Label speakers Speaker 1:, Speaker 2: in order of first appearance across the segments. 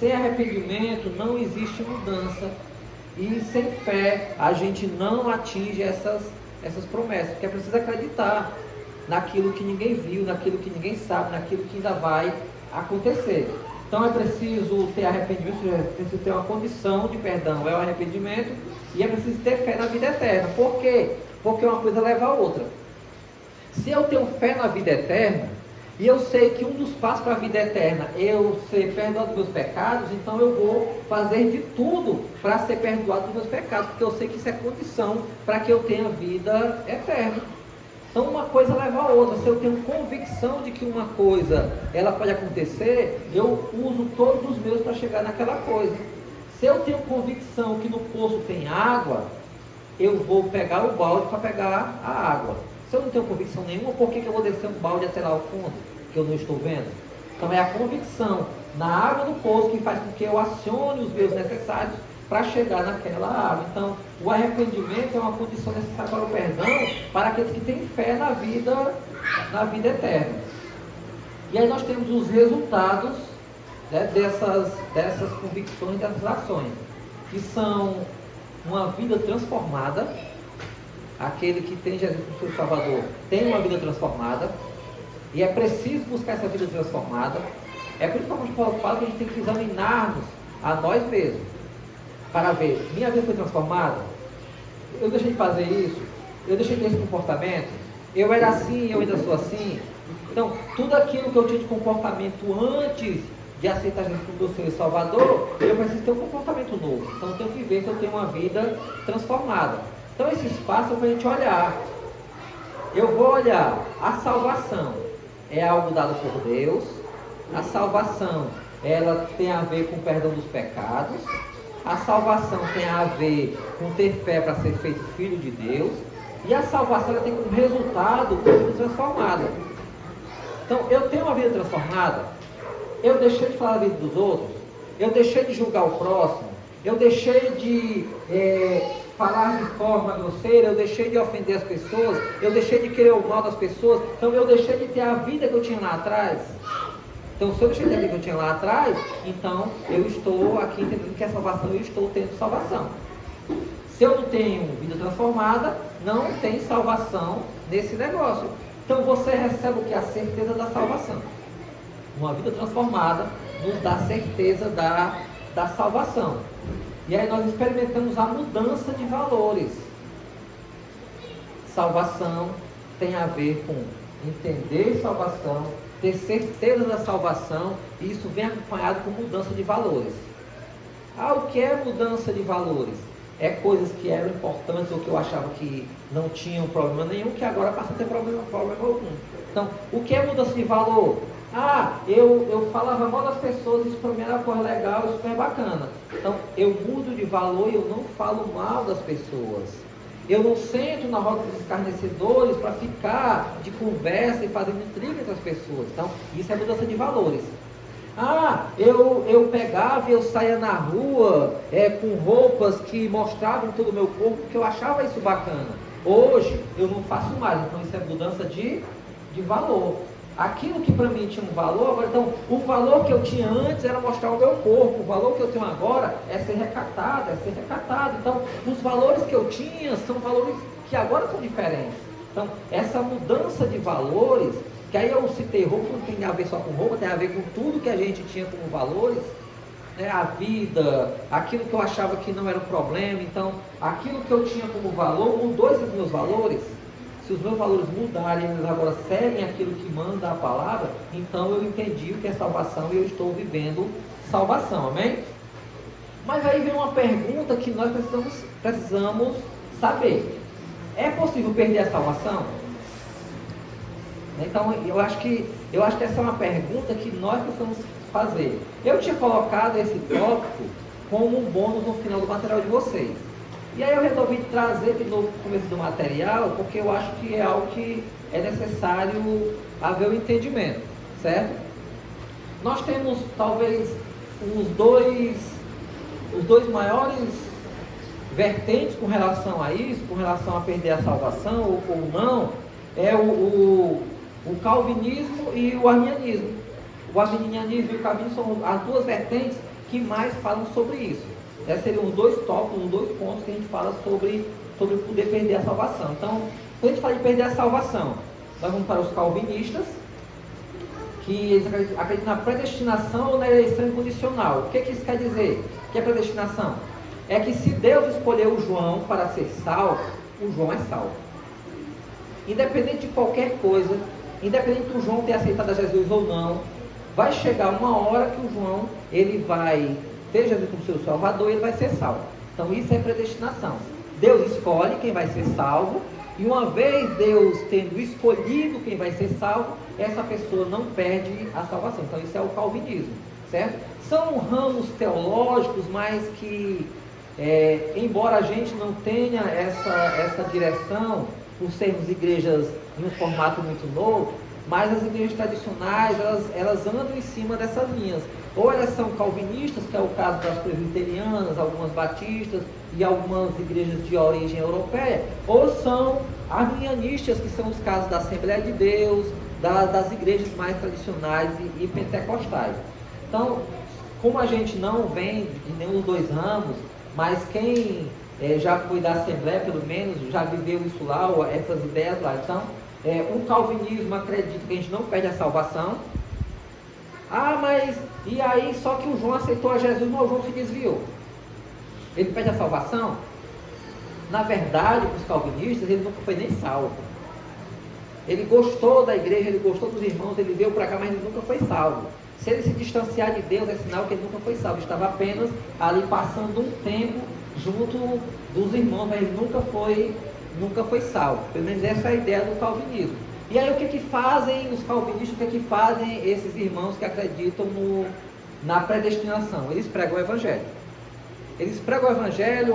Speaker 1: sem arrependimento não existe mudança. E sem fé a gente não atinge essas promessas, porque é preciso acreditar naquilo que ninguém viu, naquilo que ninguém sabe, naquilo que ainda vai acontecer. Então é preciso ter arrependimento, é preciso ter uma condição de perdão, é o arrependimento, e é preciso ter fé na vida eterna. Por quê? Porque uma coisa leva a outra. Se eu tenho fé na vida eterna, e eu sei que um dos passos para a vida eterna é eu ser perdoado dos meus pecados, então eu vou fazer de tudo para ser perdoado dos meus pecados, porque eu sei que isso é condição para que eu tenha vida eterna. Então uma coisa leva a outra. Se eu tenho convicção de que uma coisa ela pode acontecer, eu uso todos os meios para chegar naquela coisa. Se eu tenho convicção que no poço tem água, eu vou pegar o balde para pegar a água. Se eu não tenho convicção nenhuma, por que eu vou descer um balde até lá ao fundo, que eu não estou vendo? Então é a convicção na água do poço que faz com que eu acione os meios necessários para chegar naquela água. Então o arrependimento é uma condição necessária para o perdão, para aqueles que têm fé na vida eterna. E aí nós temos os resultados, né, dessas convicções, dessas ações, que são uma vida transformada. Aquele que tem Jesus como seu Salvador tem uma vida transformada, e é preciso buscar essa vida transformada. É por isso que Paulo fala que a gente tem que examinar-nos a nós mesmos, para ver, minha vida foi transformada? Eu deixei de fazer isso? Eu deixei de ter esse comportamento? Eu era assim, eu ainda sou assim? Então, tudo aquilo que eu tinha de comportamento antes de aceitar Jesus como meu Senhor e Salvador, eu preciso ter um comportamento novo. Então eu tenho que ver se eu tenho uma vida transformada. Então esse espaço é para a gente olhar. Eu vou olhar a salvação. É algo dado por Deus. A salvação, ela tem a ver com o perdão dos pecados. A salvação tem a ver com ter fé para ser feito filho de Deus. E a salvação, ela tem como resultado uma vida transformada. Então eu tenho uma vida transformada. Eu deixei de falar da vida dos outros. Eu deixei de julgar o próximo. Eu deixei de falar de forma grosseira, eu deixei de ofender as pessoas, eu deixei de querer o mal das pessoas, então eu deixei de ter a vida que eu tinha lá atrás. Então se eu deixei de ter a vida que eu tinha lá atrás, então eu estou aqui entendendo que é salvação, eu estou tendo salvação. Se eu não tenho vida transformada, não tem salvação nesse negócio. Então você recebe o que? A certeza da salvação. Uma vida transformada nos dá certeza da salvação. E aí nós experimentamos a mudança de valores. Salvação tem a ver com entender salvação, ter certeza da salvação, e isso vem acompanhado com mudança de valores. O que é mudança de valores? É coisas que eram importantes ou que eu achava que não tinham problema nenhum, que agora passam a ter problema algum. Então, o que é mudança de valor? Eu falava mal das pessoas, isso para mim era uma coisa legal, super bacana. Então, eu mudo de valor e eu não falo mal das pessoas. Eu não sento na roda dos escarnecedores para ficar de conversa e fazendo intriga entre as pessoas. Então, isso é mudança de valores. Eu pegava e eu saía na rua com roupas que mostravam todo o meu corpo, porque eu achava isso bacana. Hoje, eu não faço mais, então isso é mudança de valor. Aquilo que para mim tinha um valor, agora, então, o valor que eu tinha antes era mostrar o meu corpo, o valor que eu tenho agora é ser recatado, Então, os valores que eu tinha são valores que agora são diferentes. Então, essa mudança de valores, que aí eu citei roupa, não tem a ver só com roupa, tem a ver com tudo que a gente tinha como valores, né? A vida, aquilo que eu achava que não era um problema. Então, aquilo que eu tinha como valor, mudou esses meus valores. Se os meus valores mudarem, eles agora seguem aquilo que manda a palavra, então eu entendi o que é salvação e eu estou vivendo salvação, amém? Mas aí vem uma pergunta que nós precisamos saber. É possível perder a salvação? Então eu acho que essa é uma pergunta que nós precisamos fazer. Eu tinha colocado esse tópico como um bônus no final do material de vocês. E aí eu resolvi trazer de novo o começo do material, porque eu acho que é algo que é necessário haver o entendimento, certo? Nós temos talvez os dois maiores vertentes com relação a isso, com relação a perder a salvação ou não, é o calvinismo e o arminianismo. O arminianismo e o calvinismo são as duas vertentes que mais falam sobre isso. Esses seriam os dois tópicos, os dois pontos que a gente fala sobre poder perder a salvação. Então, quando a gente fala de perder a salvação, nós vamos para os calvinistas, que eles acreditam na predestinação ou na eleição incondicional. O que isso quer dizer? O que é predestinação? É que se Deus escolheu o João para ser salvo, o João é salvo. Independente de qualquer coisa, independente do João ter aceitado a Jesus ou não, vai chegar uma hora que o João, ele vai ter Jesus como seu Salvador e ele vai ser salvo. Então isso é predestinação. Deus escolhe quem vai ser salvo, e uma vez Deus tendo escolhido quem vai ser salvo, essa pessoa não perde a salvação. Então isso é o calvinismo, certo? São ramos teológicos, mas que, embora a gente não tenha essa direção, por sermos igrejas em um formato muito novo, mas as igrejas tradicionais, elas andam em cima dessas linhas. Ou elas são calvinistas, que é o caso das presbiterianas, algumas batistas e algumas igrejas de origem europeia, ou são arminianistas, que são os casos da Assembleia de Deus, das igrejas mais tradicionais e pentecostais. Então, como a gente não vem de nenhum dos dois ramos, mas quem já foi da Assembleia, pelo menos, já viveu isso lá, ou essas ideias lá. Então, o calvinismo acredita que a gente não perde a salvação. Mas e aí só que o João aceitou a Jesus, mas o João se desviou. Ele perde a salvação? Na verdade, para os calvinistas, ele nunca foi nem salvo. Ele gostou da igreja, ele gostou dos irmãos, ele veio para cá, mas ele nunca foi salvo. Se ele se distanciar de Deus, é sinal que ele nunca foi salvo. Ele estava apenas ali passando um tempo junto dos irmãos, mas ele nunca foi salvo. Pelo menos essa é a ideia do calvinismo. E aí o que fazem os calvinistas, o que fazem esses irmãos que acreditam na predestinação? Eles pregam o evangelho. Eles pregam o evangelho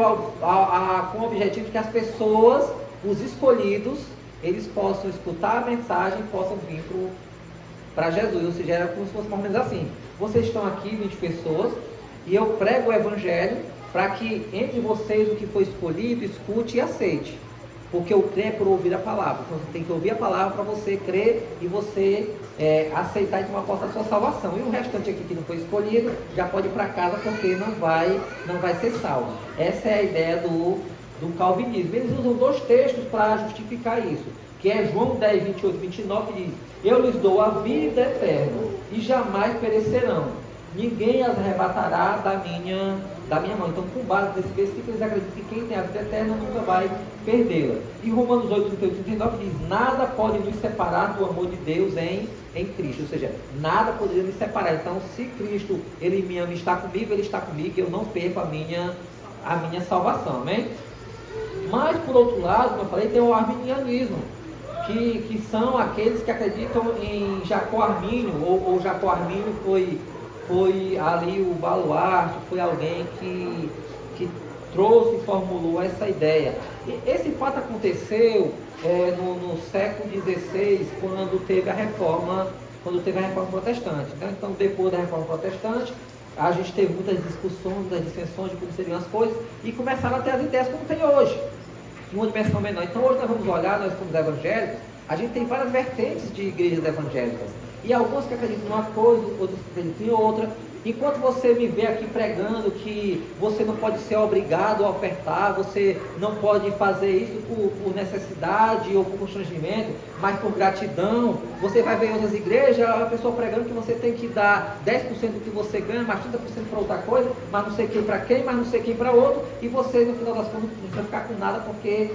Speaker 1: com o objetivo de que as pessoas, os escolhidos, eles possam escutar a mensagem e possam vir para Jesus. Ou seja, era como se fosse mais ou menos assim: vocês estão aqui, 20 pessoas, e eu prego o evangelho para que entre vocês o que foi escolhido, escute e aceite. Porque o crer é por ouvir a palavra. Então você tem que ouvir a palavra para você crer e você aceitar e tomar posse da sua salvação. E o restante aqui que não foi escolhido já pode ir para casa, porque não vai ser salvo. Essa é a ideia do calvinismo. Eles usam dois textos para justificar isso, que é João 10, 28 e 29, que diz: eu lhes dou a vida eterna e jamais perecerão, ninguém as arrebatará da minha mão. Então, com base nesse versículo, eles acreditam que quem tem a vida eterna nunca vai perdê-la. E Romanos 8, 38 e 39 diz: nada pode nos separar do amor de Deus em Cristo. Ou seja, nada poderia nos separar. Então, se Cristo, Ele me ama e está comigo, Ele está comigo, e eu não perco a minha salvação. Amém? Mas, por outro lado, como eu falei, tem o arminianismo, que são aqueles que acreditam em Jacó Armínio, ou Jacó Armínio foi ali o baluarte, foi alguém que trouxe e formulou essa ideia. E esse fato aconteceu no século XVI, quando teve a reforma protestante. Então, depois da reforma protestante, a gente teve muitas discussões, muitas dissensões de como seriam as coisas, e começaram a ter as ideias como tem hoje, em uma dimensão menor. Então, hoje nós vamos olhar, nós somos evangélicos, a gente tem várias vertentes de igrejas evangélicas. E alguns que acreditam em uma coisa, outros que acreditam em outra. Enquanto você me vê aqui pregando que você não pode ser obrigado a ofertar, você não pode fazer isso por necessidade ou por constrangimento, mas por gratidão, você vai ver em outras igrejas a pessoa pregando que você tem que dar 10% do que você ganha, mais 30% para outra coisa, mas não sei quem para quem, mas não sei quem para outro, e você, no final das contas, não vai ficar com nada porque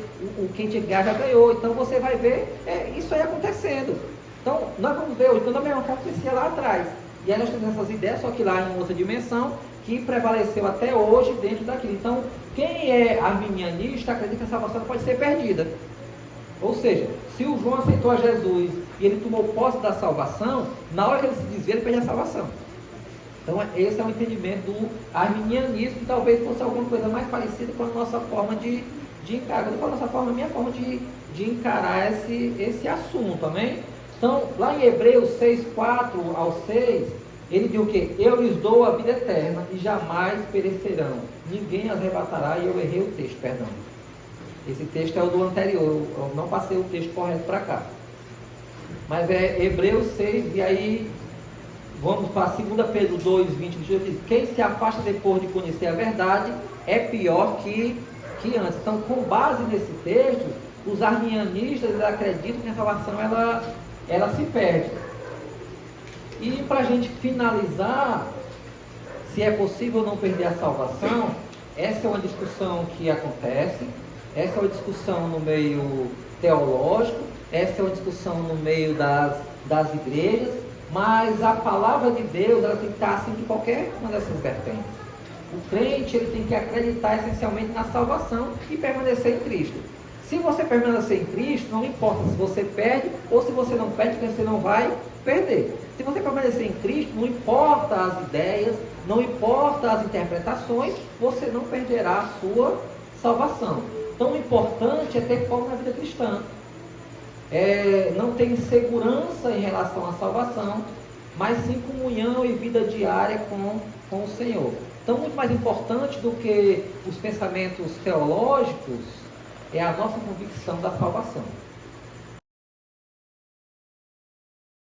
Speaker 1: quem te ganhar já ganhou. Então você vai ver isso aí acontecendo. Então, nós vamos ver hoje, então da mesma forma que acontecia lá atrás. E aí nós temos essas ideias, só que lá em outra dimensão, que prevaleceu até hoje dentro daquilo. Então, quem é arminianista acredita que a salvação pode ser perdida. Ou seja, se o João aceitou a Jesus e ele tomou posse da salvação, na hora que ele se desvia, ele perde a salvação. Então, esse é o entendimento do arminianismo, que talvez fosse alguma coisa mais parecida com a nossa forma de encarar. Quando eu falo nossa forma, a minha forma de encarar esse assunto, amém? Então, lá em Hebreus 6, 4 ao 6, ele diz o quê? Eu lhes dou a vida eterna e jamais perecerão. Ninguém as arrebatará. E eu errei o texto, perdão. Esse texto é o do anterior. Eu não passei o texto correto para cá. Mas é Hebreus 6, e aí Vamos para 2 Pedro 2, 20, diz: quem se afasta depois de conhecer a verdade é pior que antes. Então, com base nesse texto, os arminianistas eles acreditam que a salvação ela se perde. E para a gente finalizar, se é possível não perder a salvação, essa é uma discussão que acontece, essa é uma discussão no meio teológico, essa é uma discussão no meio das igrejas, mas a palavra de Deus ela tem que estar acima de qualquer uma dessas vertentes. O crente ele tem que acreditar essencialmente na salvação e permanecer em Cristo. Se você permanecer em Cristo, não importa se você perde ou se você não perde, porque você não vai perder. Se você permanecer em Cristo, não importa as ideias, não importa as interpretações, você não perderá a sua salvação. Então o importante é ter foco na vida cristã. Não ter insegurança em relação à salvação, mas sim comunhão e vida diária com o Senhor. Então, muito mais importante do que os pensamentos teológicos é a nossa convicção da salvação.